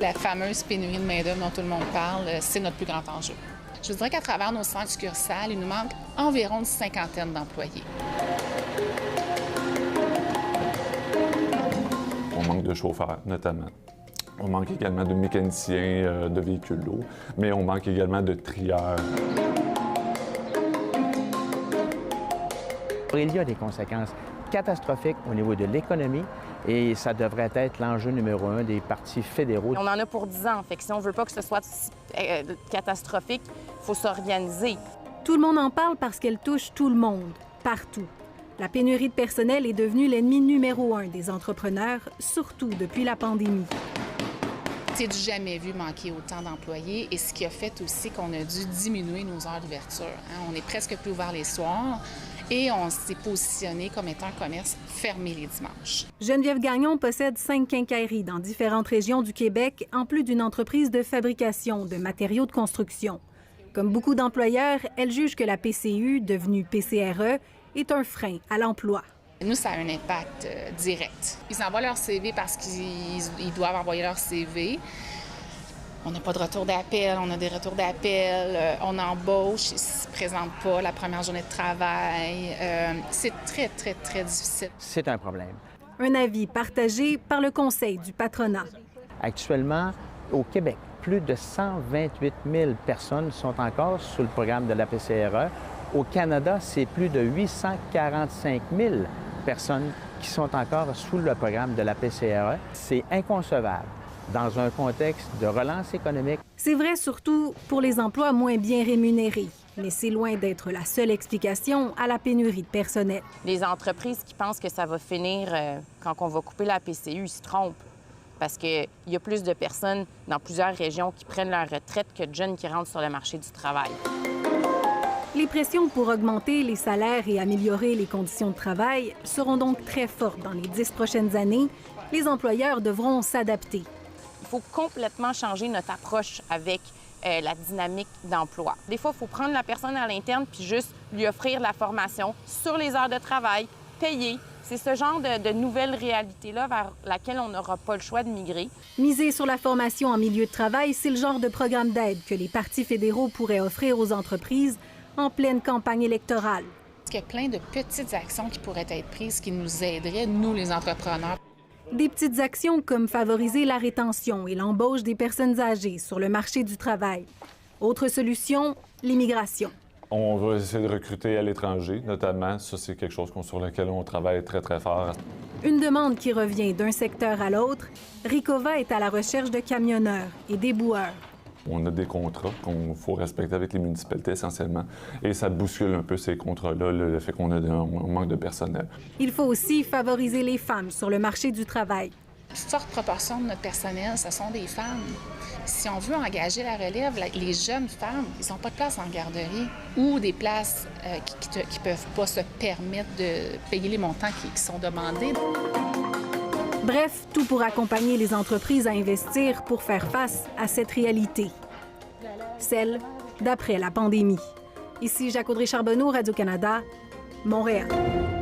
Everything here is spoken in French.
La fameuse pénurie de main-d'œuvre dont tout le monde parle, c'est notre plus grand enjeu. Je vous dirais qu'à travers nos centres succursales, il nous manque environ une cinquantaine d'employés. On manque de chauffeurs, notamment. On manque également de mécaniciens de véhicules lourds, mais on manque également de trieurs. Il y a des conséquences catastrophiques au niveau de l'économie et ça devrait être l'enjeu numéro 1 des partis fédéraux. On en a pour 10 ans, fait que si on veut pas que ce soit catastrophique, il faut s'organiser. Tout le monde en parle parce qu'elle touche tout le monde, partout. La pénurie de personnel est devenue l'ennemi numéro 1 des entrepreneurs, surtout depuis la pandémie. C'est du jamais vu manquer autant d'employés et ce qui a fait aussi qu'on a dû diminuer nos heures d'ouverture. On est presque plus ouvert les soirs et on s'est positionné comme étant un commerce fermé les dimanches. Geneviève Gagnon possède 5 quincailleries dans différentes régions du Québec, en plus d'une entreprise de fabrication de matériaux de construction. Comme beaucoup d'employeurs, elle juge que la PCU, devenue PCRE, est un frein à l'emploi. Nous, ça a un impact direct. Ils envoient leur CV parce qu'ils doivent envoyer leur CV. On n'a pas de retour d'appel, on a des retours d'appel, on embauche, ils ne se présentent pas la première journée de travail. C'est très, très, très difficile. C'est un problème. Un avis partagé par le Conseil du patronat. Actuellement, au Québec, plus de 128 000 personnes sont encore sous le programme de la PCRE. Au Canada, c'est plus de 845 000 personnes qui sont encore sous le programme de la PCRE. C'est inconcevable dans un contexte de relance économique. C'est vrai surtout pour les emplois moins bien rémunérés, mais c'est loin d'être la seule explication à la pénurie de personnel. Les entreprises qui pensent que ça va finir quand on va couper la PCU, ils se trompent. Parce qu'il y a plus de personnes dans plusieurs régions qui prennent leur retraite que de jeunes qui rentrent sur le marché du travail. Les pressions pour augmenter les salaires et améliorer les conditions de travail seront donc très fortes dans les 10 prochaines années. Les employeurs devront s'adapter. Il faut complètement changer notre approche avec la dynamique d'emploi. Des fois, il faut prendre la personne à l'interne puis juste lui offrir la formation sur les heures de travail, payer. C'est ce genre de nouvelle réalité-là vers laquelle on n'aura pas le choix de migrer. Miser sur la formation en milieu de travail, c'est le genre de programme d'aide que les partis fédéraux pourraient offrir aux entreprises en pleine campagne électorale. Il y a plein de petites actions qui pourraient être prises qui nous aideraient, nous, les entrepreneurs. Des petites actions comme favoriser la rétention et l'embauche des personnes âgées sur le marché du travail. Autre solution, l'immigration. On va essayer de recruter à l'étranger, notamment. Ça, c'est quelque chose sur lequel on travaille très, très fort. Une demande qui revient d'un secteur à l'autre. Ricova est à la recherche de camionneurs et d'éboueurs. On a des contrats qu'il faut respecter avec les municipalités essentiellement. Et ça bouscule un peu ces contrats-là, le fait qu'on a un manque de personnel. Il faut aussi favoriser les femmes sur le marché du travail. Une forte proportion de notre personnel, ce sont des femmes. Si on veut engager la relève, les jeunes femmes, ils n'ont pas de place en garderie ou des places qui ne peuvent pas se permettre de payer les montants qui sont demandés. Bref, tout pour accompagner les entreprises à investir pour faire face à cette réalité, celle d'après la pandémie. Ici Jacques Audrey Charbonneau, Radio-Canada, Montréal.